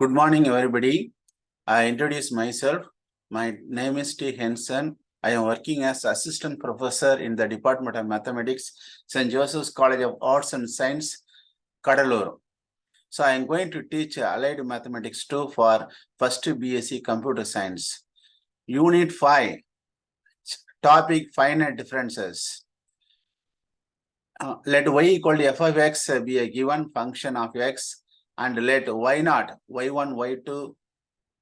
Good morning, everybody. I introduce myself. My name is Henson. I am working as assistant professor in the Department of Mathematics, St.Joseph's College of Arts and Science, Cuddalore. So I am going to teach Allied Mathematics 2 for first BSc Computer Science. Unit 5, topic finite differences. Let y equal to f of x be a given function of x, and let y naught, y1, y2,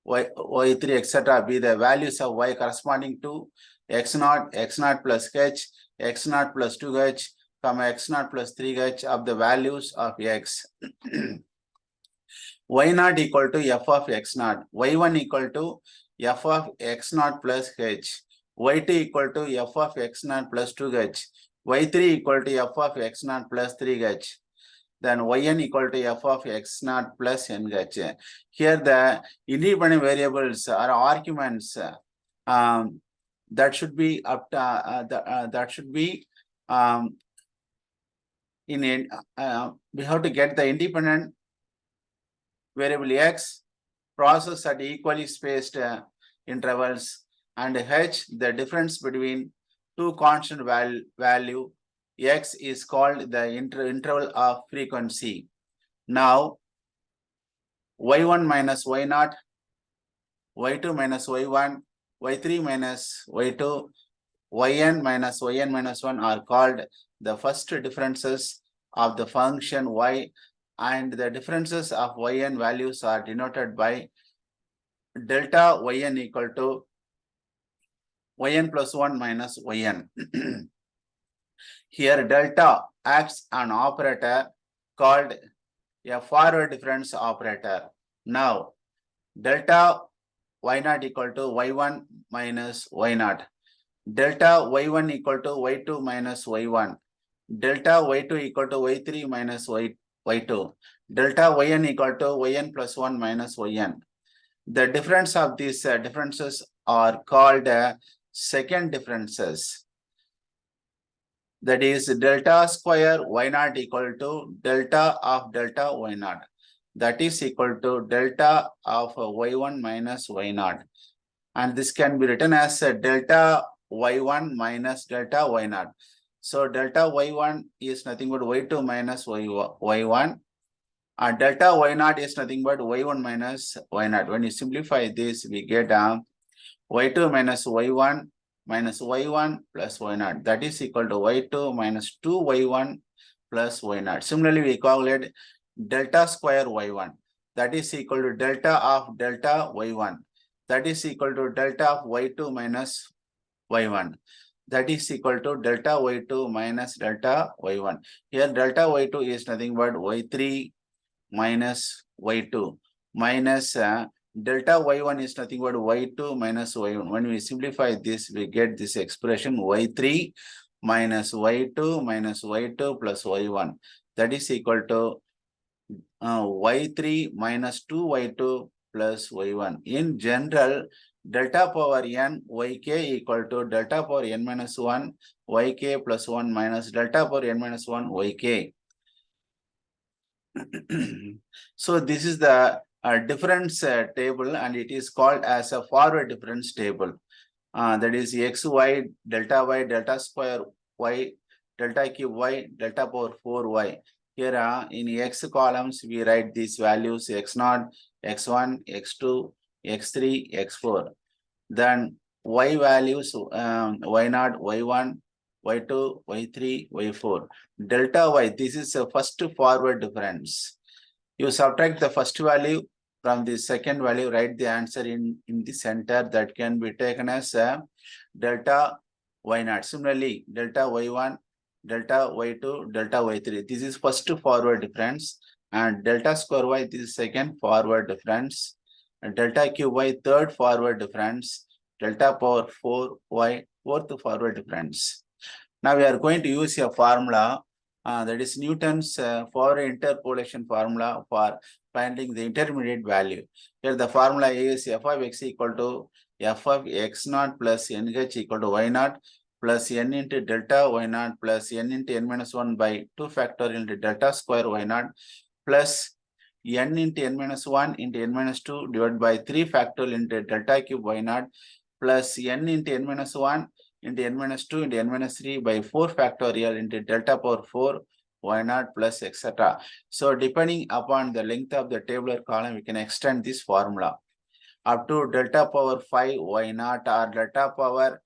y3, etc. be the values of y corresponding to x0 plus h, x0 plus 2h, x0 plus 3h of the values of x. y0 equal to f of x0, y1 equal to f of x0 plus h, y2 equal to f of x0 plus 2h, y3 equal to f of x0 plus 3h. Then yn equal to f of x0 plus nh. Here the independent variables are arguments that should be up to, that should be we have to get the independent variable x, process at equally spaced intervals, and h, the difference between two constant value x is called the interval of frequency. Now, y1 minus y0, y2 minus y1, y3 minus y2, yn minus yn minus 1 are called the first differences of the function y, and the differences of yn values are denoted by delta yn equal to yn plus 1 minus yn. Here delta acts an operator called a forward difference operator. Now delta y0 equal to y1 minus y0, delta y1 equal to y2 minus y1, delta y2 equal to y3 minus y2, delta yn equal to yn plus 1 minus yn. The difference of these differences are called second differences. That is delta square y0 equal to delta of delta y0. That is equal to delta of y1 minus y0. And this can be written as delta y1 minus delta y0. So delta y1 is nothing but y2 minus y1. And delta y0 is nothing but y1 minus y0. When you simplify this, we get y2 minus y1 minus y1 plus y0. That is equal to y2 minus 2y1 plus y0. Similarly, we calculate delta square y1. That is equal to delta of delta y1. That is equal to delta of y2 minus y1. That is equal to delta y2 minus delta y1. Here delta y2 is nothing but y3 minus y2 minus delta y1 is nothing but y2 minus y1. When we simplify this, we get this expression y3 minus y2 minus y2 plus y1. That is equal to y3 minus 2y2 plus y1. In general, delta power n yk equal to delta power n minus 1 yk plus 1 minus delta power n minus 1 yk. So this is the difference table, and it is called as a forward difference table. That is xy, delta square y, delta cube y, delta power 4y. Here in x columns, we write these values x0, x1, x2, x3, x4. Then y values y0, y1, y2, y3, y4. Delta y, this is a first forward difference. You subtract the first value from the second value, write the answer in the center. That can be taken as delta y0. Similarly, delta y1, delta y2, delta y3. This is first forward difference. And delta square y, this is second forward difference. And delta cube y, third forward difference. Delta power 4y, fourth forward difference. Now we are going to use a formula. That is Newton's forward interpolation formula for finding the intermediate value. Here the formula is f of x equal to f of x0 plus nh equal to y0 plus n into delta y0 plus n into n minus 1 by 2 factorial into delta square y0 plus n into n minus 1 into n minus 2 divided by 3 factorial into delta cube y naught plus n into n minus 1 into n minus 2 into n minus 3 by 4 factorial into delta power 4 y naught plus etc. So depending upon the length of the tabular column, we can extend this formula up to delta power 5 y naught or delta power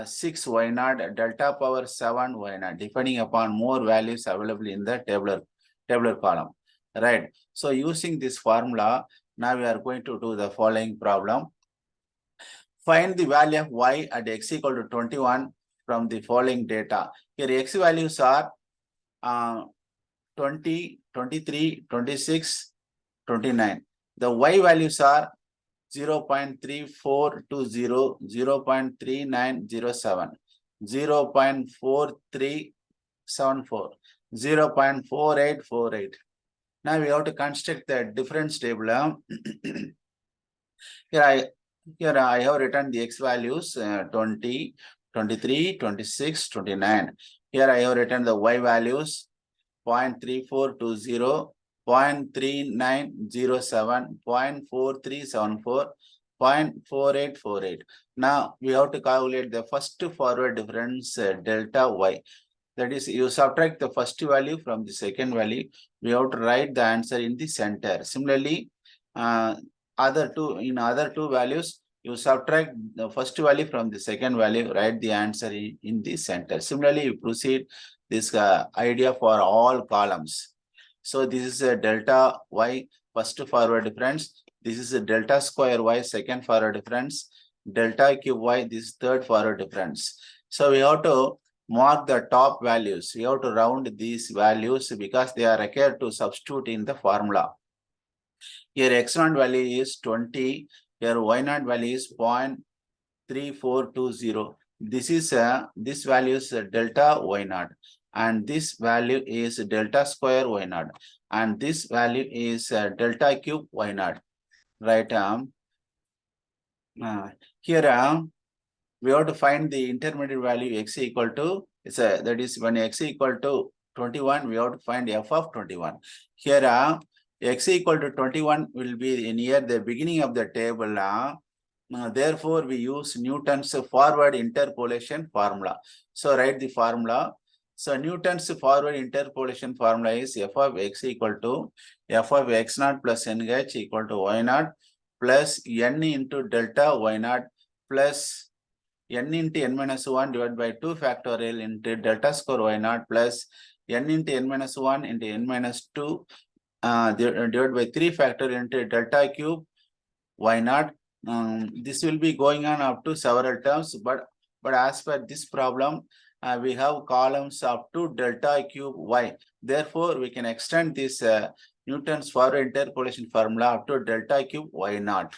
6 y naught, delta power 7 y naught, depending upon more values available in the tabular column. Right. So using this formula, now we are going to do the following problem. Find the value of y at x equal to 21 from the following data. Here x values are 20, 23, 26, 29. The y values are 0.3420, 0.3907, 0.4374, 0.4848. Now we have to construct the difference table. Here I have written the x values 20, 23, 26, 29. Here I have written the y values 0.3420, 0.3907, 0.4374, 0.4848. Now we have to calculate the first forward difference delta y. That is, you subtract the first value from the second value. We have to write the answer in the center. Similarly, other two values, you subtract the first value from the second value, write the answer in the center. Similarly, you proceed this idea for all columns. So this is a delta y first forward difference. This is a delta square y second forward difference. Delta cube y, this is third forward difference. So we have to mark the top values. We have to round these values because they are required to substitute in the formula. Here x0 value is 20. Here y0 value is 0.3420. This is this value is delta y0, and this value is delta square y0, and this value is delta cube y0. Right? Here we have to find the intermediate value x equal to, that is when x equal to 21, we have to find f of 21. Here x equal to 21 will be near the beginning of the table. Therefore, we use Newton's forward interpolation formula. So write the formula. So Newton's forward interpolation formula is f of x equal to f of x0 plus nh equal to y0 plus n into delta y0 plus n into n minus 1 divided by 2 factorial into delta square y0 plus n into n minus 1 into n minus 2 divided by 3 factorial into delta cube y0. This will be going on up to several terms, but as per this problem, we have columns up to delta cube y. Therefore, we can extend this Newton's forward interpolation formula up to delta cube y0.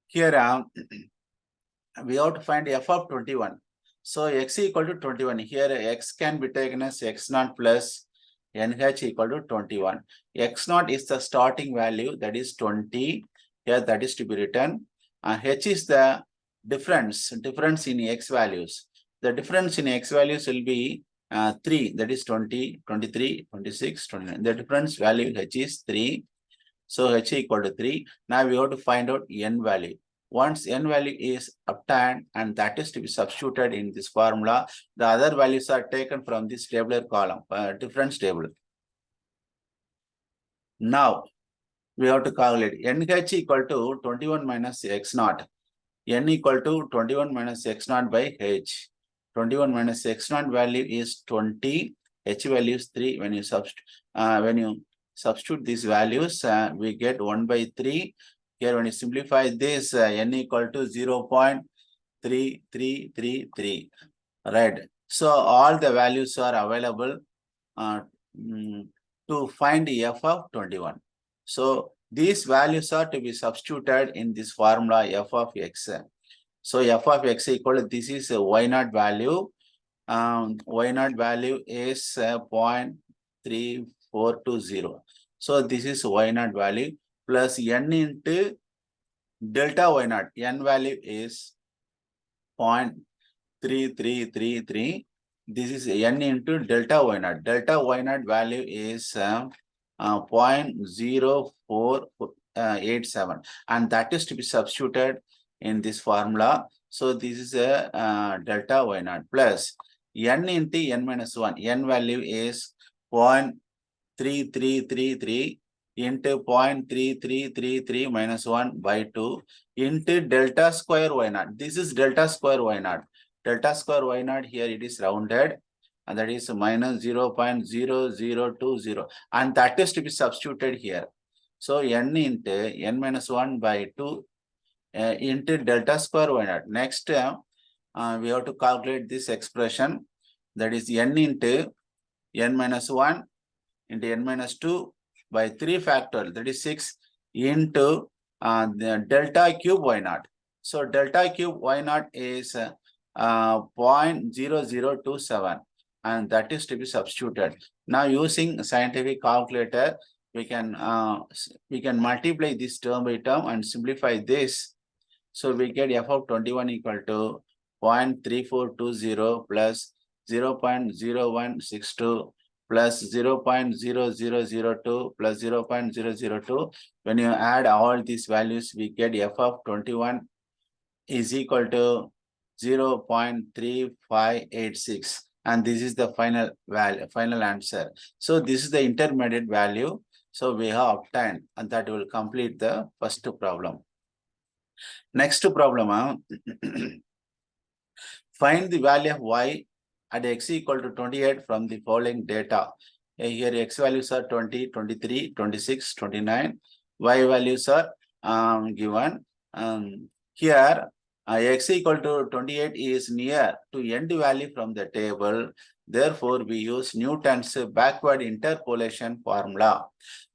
Here, we have to find f of 21. So x equal to 21. Here x can be taken as x0 plus nh equal to 21. x0 is the starting value, that is 20. Here that is to be written. H is the difference in x values. The difference in x values will be 3, that is 20, 23, 26, 29. The difference value h is 3. So h equal to 3. Now we have to find out n value. Once n value is obtained and that is to be substituted in this formula, the other values are taken from this tabular column, difference table. Now we have to calculate nh equal to 21 minus x0. N equal to 21 minus x0 by h. 21 minus x0 value is 20. H value is 3. When you substitute these values, we get 1 by 3. Here, when you simplify this, n equal to 0.3333. Right. So all the values are available to find f of 21. So these values are to be substituted in this formula f of x. So f of x equal to, this is a y0 value. Y0 value is 0.3420. So this is y0 value plus n into delta y0. N value is 0.3333. This is n into delta y0. Delta y0 value is 0.0487, and that is to be substituted in this formula. So this is a delta y naught plus n into n minus 1. N value is 0.3333 into 0.3333 minus 1 by 2 into delta square y naught. This is delta square y naught. Delta square y naught here it is rounded, and that is minus 0.0020, and that is to be substituted here. So n into n minus 1 by 2 into delta square y naught. Next, we have to calculate this expression, that is n into n minus 1 into n minus 2 by 3 factorial, that is 6 into the delta cube y naught. So delta cube y naught is 0.0027, and that is to be substituted. Now using scientific calculator, we can multiply this term by term and simplify this. So we get f of 21 equal to 0.3420 plus 0.0162 plus 0.0002 plus 0.002. When you add all these values, we get f of 21 is equal to 0.3586, and this is the final value, final answer. So this is the intermediate value. So we have obtained, and that will complete the first problem. Next problem, find the value of y at x equal to 28 from the following data. Here x values are 20, 23, 26, 29. Y values are given. Here x equal to 28 is near to end value from the table. Therefore, we use Newton's backward interpolation formula.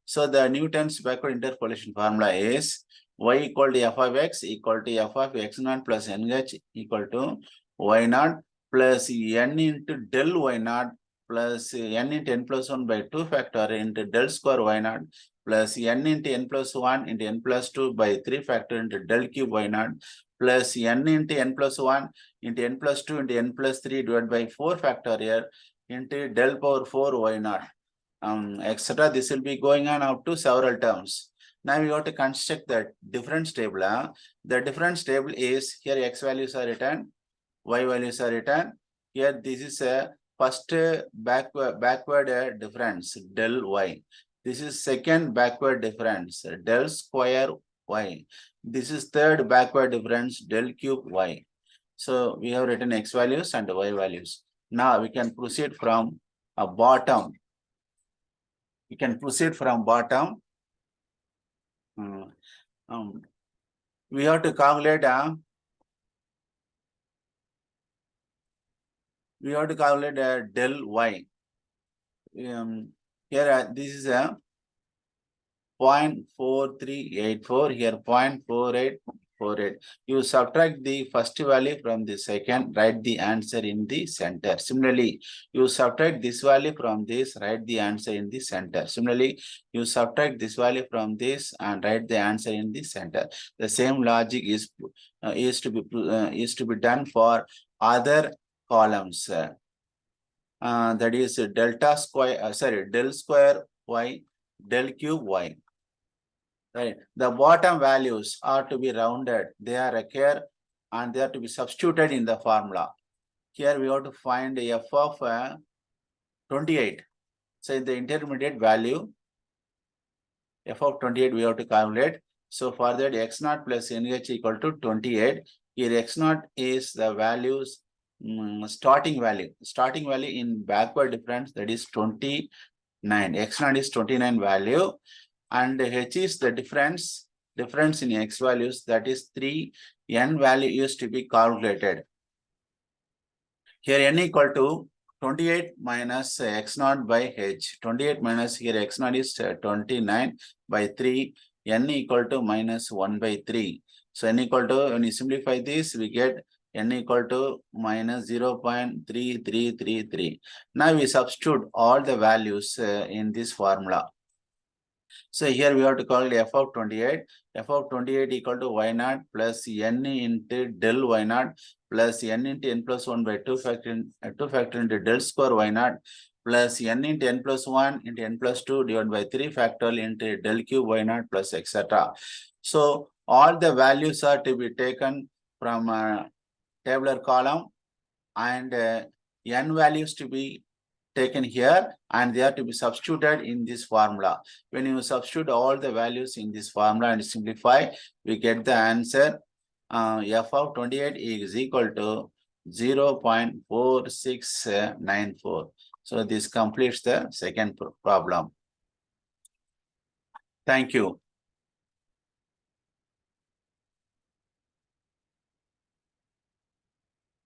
So the Newton's backward interpolation formula is y equal to f of x equal to f of x naught plus nh equal to y naught plus n into del y naught plus n into n plus 1 by 2 factor into del square y naught plus n into n plus 1 into n plus 2 by 3 factor into del cube y naught plus n into n plus 1 into n plus 2 into n plus 3 divided by 4 factorial into del power 4 y naught, etc. This will be going on up to several terms. Now we have to construct the difference table. The difference table is here x values are written, y values are written. Here this is a first backward difference del y. This is second backward difference del square y. This is third backward difference del cube y. So we have written x values and y values. Now we can proceed from bottom. We can proceed from bottom. We have to calculate del y. Here this is a 0.4384, here 0.4848. You subtract the first value from the second, write the answer in the center. Similarly, you subtract this value from this, write the answer in the center. Similarly, you subtract this value from this and write the answer in the center. The same logic is to be done for other columns. That is del square y, del cube y. Right. The bottom values are to be rounded. They are here and they are to be substituted in the formula. Here we have to find f of 28. So in the intermediate value, f of 28 we have to calculate. So for that x naught plus nh equal to 28. Here x naught is the values starting value. Starting value in backward difference, that is 29. X naught is 29 value. And h is the difference in x values, that is 3. N value is to be calculated. Here n equal to 28 minus x naught by h. 28 minus here x naught is 29 by 3. N equal to minus 1 by 3. So n equal to, when you simplify this, we get n equal to minus 0.3333. Now we substitute all the values in this formula. So here we have to call f of 28. F of 28 equal to y naught plus n into del y naught plus n into n plus 1 by 2 factor into del square y naught plus n into n plus 1 into n plus 2 divided by 3 factorial into del cube y naught plus etc. So all the values are to be taken from a tabular column, and n values to be taken here, and they are to be substituted in this formula. When you substitute all the values in this formula and simplify, we get the answer f of 28 is equal to 0.4694. So this completes the second problem. Thank you.